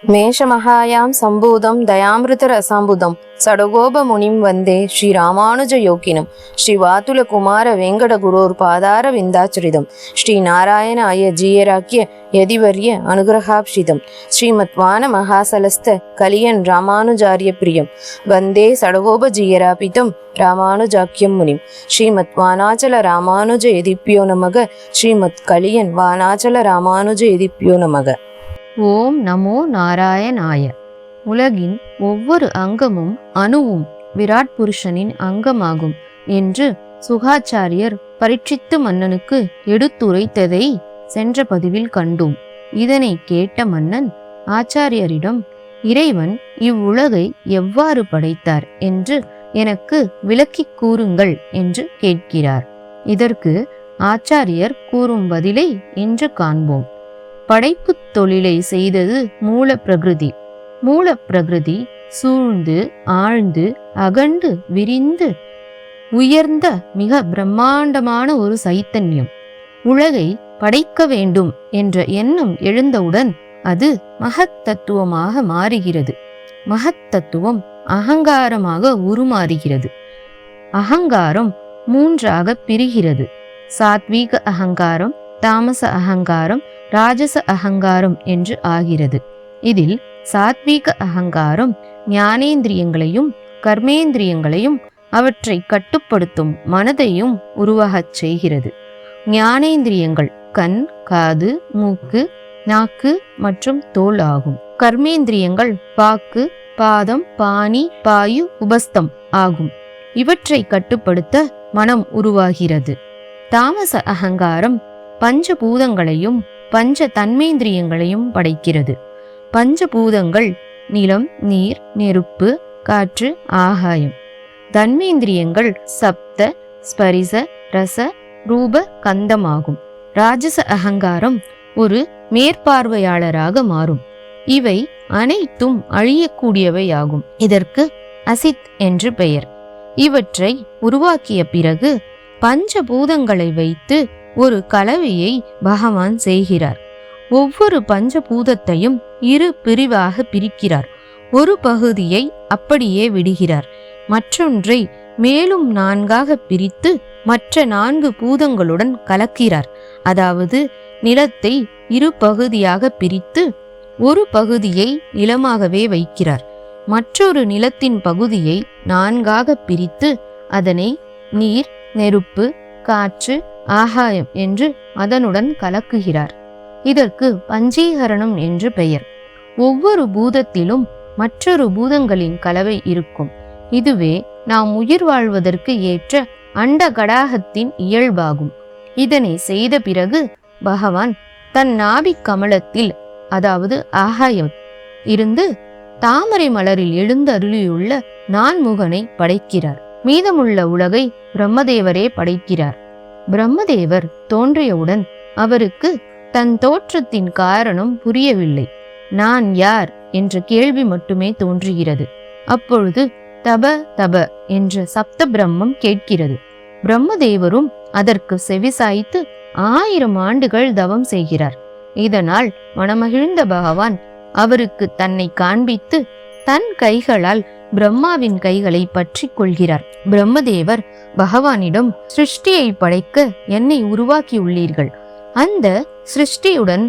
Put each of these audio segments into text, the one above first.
மேஷமகாயாம் சம்பூதம் தயாமிருத ரசாம்புதம் சடகோப முனிம் வந்தே ஸ்ரீ ராமானுஜ யோக்கினம் ஸ்ரீ வாத்துல குமார வெங்கட குரோர் பாதார விந்தாச்சரிதம் ஸ்ரீ நாராயண அய ஜீயராக்கிய யதிவர்ய அனுகிரகாப்ஷிதம் ஸ்ரீமத்வான மகாசலஸ்த கலியன் ராமானுஜாரிய பிரியம் வந்தே சடகோப ஜீயராபிதம் ராமானுஜாக்கியம் முனிம் ஸ்ரீமத்வானாச்சல ராமானுஜ எதிப்பியோ நமக ஸ்ரீமத் கலியன் வானாச்சல ராமானுஜ எதிப்பியோ நமக. ஓம் நமோ நாராயணாய. உலகின் ஒவ்வொரு அங்கமும் அணுவும் விராட் புருஷனின் அங்கமாகும் என்று சுகாச்சாரியர் பரீட்சித்து மன்னனுக்கு எடுத்துரைத்ததை சென்ற பதிவில் கண்டோம். இதனை கேட்ட மன்னன் ஆச்சாரியரிடம், இறைவன் இவ்வுலகை எவ்வாறு படைத்தார் என்று எனக்கு விளக்கிக் கூறுங்கள் என்று கேட்கிறார். இதற்கு ஆச்சாரியர் கூறும் பதிலை இன்று காண்போம். படைப்பு தொழிலை செய்தது மூல பிரகிருதி. மூல பிரகிருதி சூழ்ந்து ஆழ்ந்து அகண்டு விரிந்து உயர்ந்த மிக பிரம்மாண்டமான ஒரு சைத்தன்யம். உலகை படைக்க வேண்டும் என்ற எண்ணம் எழுந்தவுடன் அது மகத் தத்துவமாக மாறுகிறது. மகத் தத்துவம் அகங்காரமாக உருமாறுகிறது. அகங்காரம் மூன்றாக பிரிகிறது. சாத்வீக அகங்காரம், தாமச அகங்காரம், ராஜச அகங்காரம் என்று ஆகிறது. இதில் சாத்வீக அகங்காரம் ஞானேந்திரியங்களையும் கர்மேந்திரியங்களையும் அவற்றை கட்டுப்படுத்தும் மனதையும் உருவாகச் செய்கிறது. ஞானேந்திரியங்கள் கண், காது, மூக்கு, நாக்கு மற்றும் தோல் ஆகும். கர்மேந்திரியங்கள் வாக்கு, பாதம், பாணி, பாயு, உபஸ்தம் ஆகும். இவற்றை கட்டுப்படுத்த மனம் உருவாகிறது. தாமச அகங்காரம் பஞ்சபூதங்களையும் பஞ்ச தன்மேந்திரியங்களையும் படைக்கிறது. பஞ்சபூதங்கள் நிலம், நீர், நெருப்பு, காற்று, ஆகாயம். தன்மேந்திரியங்கள் சப்த, ஸ்பரிச, ரச, ரூப, கந்தமாகும். ராஜச அகங்காரம் ஒரு மேற்பார்வையாளராக மாறும். இவை அனைத்தும் அழியக்கூடியவையாகும். இதற்கு அசித் என்று பெயர். இவற்றை உருவாக்கிய பிறகு பஞ்சபூதங்களை வைத்து ஒரு கலவையை பகவான் செய்கிறார். ஒவ்வொரு பஞ்சபூதத்தையும் இரு பிரிவாக பிரிக்கிறார். ஒரு பகுதியை அப்படியே விடுகிறார். மற்றொன்றை மேலும் நான்காக பிரித்து மற்ற 4 பூதங்களுடன் கலக்கிறார். அதாவது நிலத்தை இரு பகுதியாக பிரித்து ஒரு பகுதியை நிலமாகவே வைக்கிறார். மற்றொரு நிலத்தின் பகுதியை 4ஆக பிரித்து அதனை நீர், நெருப்பு, காற்று, ஆகாயம் என்று அதனுடன் கலக்குகிறார். இதற்கு பஞ்சீகரணம் என்று பெயர். ஒவ்வொரு பூதத்திலும் மற்றொரு பூதங்களின் கலவை இருக்கும். இதுவே நாம் உயிர் வாழ்வதற்கு ஏற்ற அண்ட கடாகத்தின் இயல்பாகும். இதனை செய்த பிறகு பகவான் தன் நாபிக் கமலத்தில், அதாவது ஆகாயம் இருந்து தாமரை மலரில் எழுந்தருளியுள்ள நான்முகனை படைக்கிறார். மீதமுள்ள உலகை பிரம்மதேவரே படைக்கிறார். பிரம்மதேவர் தோன்றியவுடன் அவருக்கு தன் தோற்றத்தின் காரணம் புரியவில்லை. நான் யார் என்ற கேள்வி மட்டுமே தோன்றுகிறது. அப்பொழுது தப தப என்ற சப்த பிரம்மம் கேட்கிறது. பிரம்மதேவரும் அதற்கு செவிசாய்த்து 1000 ஆண்டுகள் தவம் செய்கிறார். இதனால் மனமகிழ்ந்த பகவான் அவருக்கு தன்னை காண்பித்து தன் கைகளால் பிரம்மாவின் கைகளை பற்றி கொள்கிறார். பிரம்மதேவர் பகவானிடம், சிருஷ்டியை படைக்க என்னை உருவாக்கியுள்ளீர்கள். அந்த சிருஷ்டியுடன்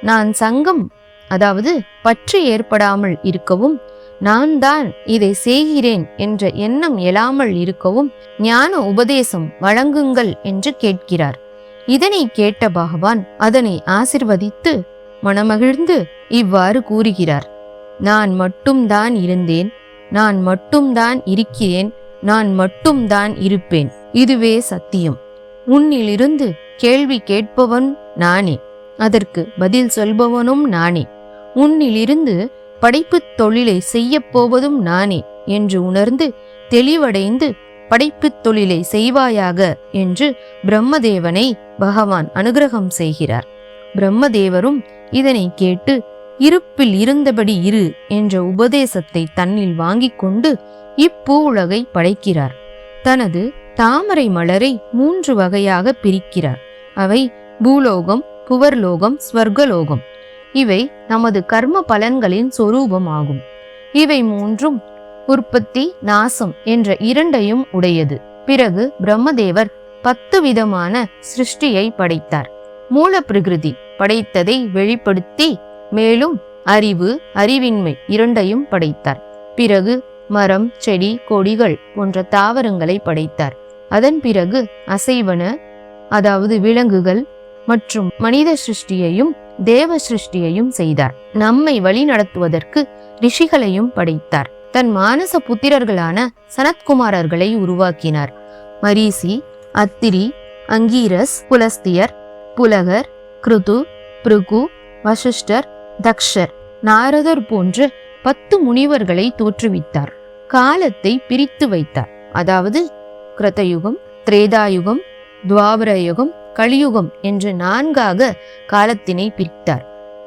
நான் சங்கம், அதாவது பற்று ஏற்படாமல் இருக்கவும், நான் தான் இதை செய்கிறேன் என்ற எண்ணம் எழாமல் இருக்கவும் ஞான உபதேசம் வழங்குங்கள் என்று கேட்கிறார். இதனை கேட்ட பகவான் அதனை ஆசிர்வதித்து மனமகிழ்ந்து இவ்வாறு கூறுகிறார்: நான் மட்டும்தான் இருந்தேன், நான் மட்டும்தான் இருக்கிறேன், நான் மட்டும்தான் இருப்பேன். இதுவே சத்தியம். உன்னிலிருந்து கேள்வி கேட்பவன் நானே, அதற்கு பதில் சொல்பவனும் நானே. உன்னிலிருந்து படைப்பு தொழிலை செய்யப் போவதும் நானே என்று உணர்ந்து தெளிவடைந்து படைப்பு தொழிலை செய்வாயாக என்று பிரம்மதேவனை பகவான் அனுகிரகம் செய்கிறார். பிரம்மதேவரும் இதனை கேட்டு இருப்பில் இருந்தபடி இரு என்ற உபதேசத்தை தன்னில் வாங்கிக் கொண்டு இப்பூ உலகை படைக்கிறார். தனது தாமரை மலரை 3 வகையாக பிரிக்கிறார். அவை பூலோகம், புவர்லோகம், ஸ்வர்கலோகம். இவை நமது கர்ம பலன்களின் சொரூபமாகும். இவை மூன்றும் உற்பத்தி, நாசம் என்ற இரண்டையும் உடையது. பிறகு பிரம்மதேவர் 10 விதமான சிருஷ்டியை படைத்தார். மூல பிரகிருதி படைத்ததை வெளிப்படுத்தி மேலும் அறிவு, அறிவின்மை இரண்டையும் படைத்தார். பிறகு மரம், செடி, கொடிகள் போன்ற தாவரங்களை படைத்தார். அதன் பிறகு அசைவன, அதாவது விலங்குகள் மற்றும் மனித சிருஷ்டியையும் தேவ சிருஷ்டியையும் செய்தார். நம்மை வழி நடத்துவதற்கு ரிஷிகளையும் படைத்தார். தன் மானச புத்திரர்களான சனத்குமாரர்களை உருவாக்கினார். மரீசி, அத்திரி, அங்கீரஸ், புலஸ்தியர், புலகர், கிருது, பிருகு, வசிஷ்டர், தக்ஷர், நாரதர் போன்ற 10 முனிவர்களை தோற்றுவித்தார். காலத்தை பிரித்து வைத்தார். அதாவது கிருதயுகம், திரேதாயுகம், துவாபரயுகம், கலியுகம் என்று 4ஆக காலத்தினை பிரித்தார்.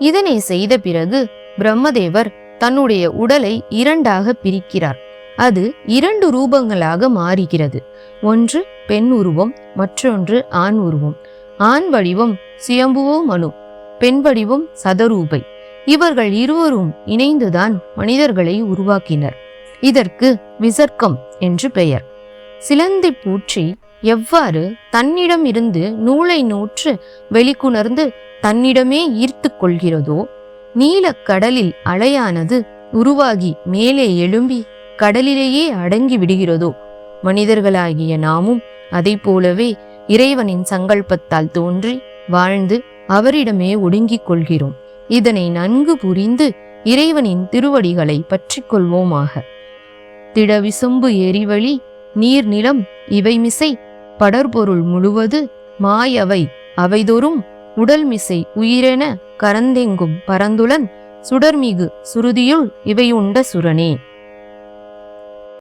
இதனை செய்த பிறகு பிரம்மதேவர் தன்னுடைய உடலை 2ஆக பிரிக்கிறார். அது 2 ரூபங்களாக மாறுகிறது. ஒன்று பெண் உருவம், மற்றொன்று ஆண் உருவம். ஆண் வடிவம் சுயம்புவோ மனு, பெண் வடிவம் சதரூபை. இவர்கள் இருவரும் இணைந்துதான் மனிதர்களை உருவாக்கினர். இதற்கு விசர்க்கம் என்று பெயர். சிலந்தி பூச்சி எவ்வாறு தன்னிடம் இருந்து நூலை நூற்று வெளிக்குணர்ந்து தன்னிடமே ஈர்த்து கொள்கிறதோ, நீலக் கடலில் அலையானது உருவாகி மேலே எழும்பி கடலிலேயே அடங்கி விடுகிறதோ, மனிதர்களாகிய நாமும் அதை போலவே இறைவனின் சங்கல்பத்தால் தோன்றி வாழ்ந்து அவரிடமே ஒடுங்கிக் கொள்கிறோம். இதனை நன்கு புரிந்து இறைவனின் திருவடிகளை பற்றி கொள்வோமாக. திடவிசும்பு எரிவழி நீர் நிலம் இவைமிசை படர்பொருள் முழுவது மாயவை அவைதொறும் உடல்மிசை உயிரென கரந்தெங்கும் பரந்துளன் சுடர்மிகு சுருதியுள் இவையுண்ட சுரனே.